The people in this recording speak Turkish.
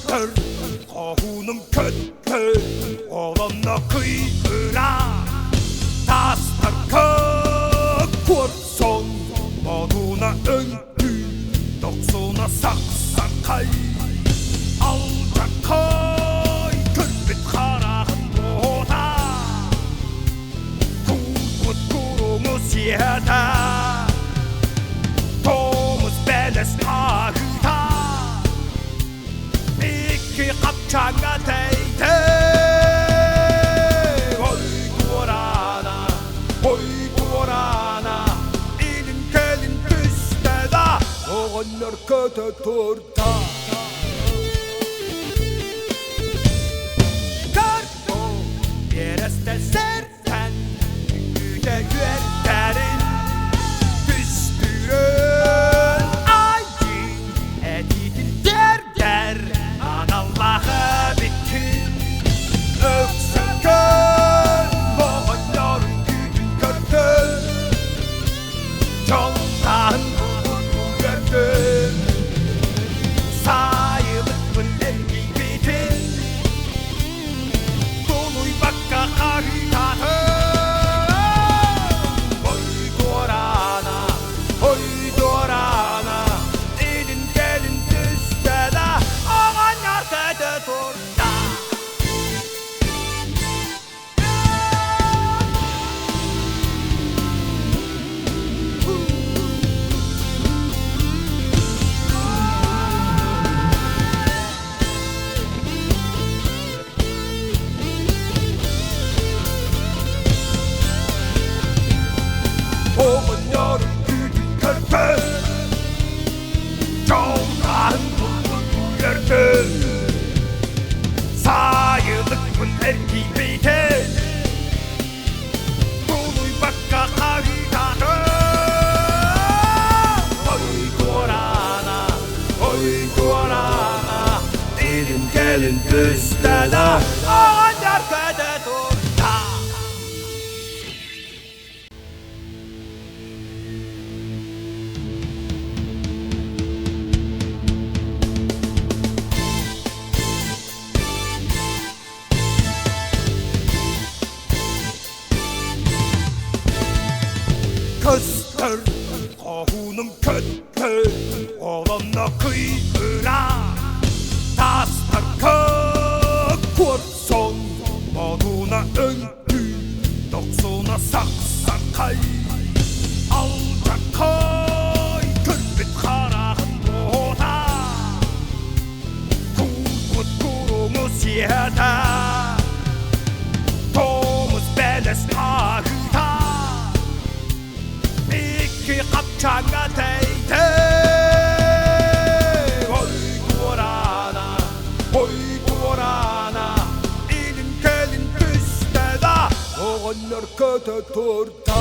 Kızdır kohunum kötü Oğlanla kıyıra Tastır kurson Moduna öngü Doksuna saksakay Alta koy Kürbit karahın boğda Kuvvet kurumuz yerde Tomuz beles ağıda İki kapçanga değdi Oy duvarana İlin kelin düşte da Oğanlar kötü turta Karto Yereste serten Yüde güerterin Düştürün Ayın Edidin der Anallağı bikin Öksün kön Boğanların güdün kördün Çoltan gördün Sayılıkın elgi bitin Doluy bakka haritası Oy duvarana İlin gelin düşte da Oğan arkada turda Oğanların güdün körpe Çoltan gördün Sayılıkın ergi bitin Doluy bakka haritası Oy duvarana İlin gelin düşte da Oğan arkada turda Kızdır kohunum kötü Oğlanla kıyıra Tastır kurson Moduna öngü Doksuna saksakay Alta koy Kürbit karahın boğda Kuvvet kurumuz yerde Tomuz beles ağıda İki kapçanga değdi Oy duvarana İlin kelin düşte da Oğanlar kötü turta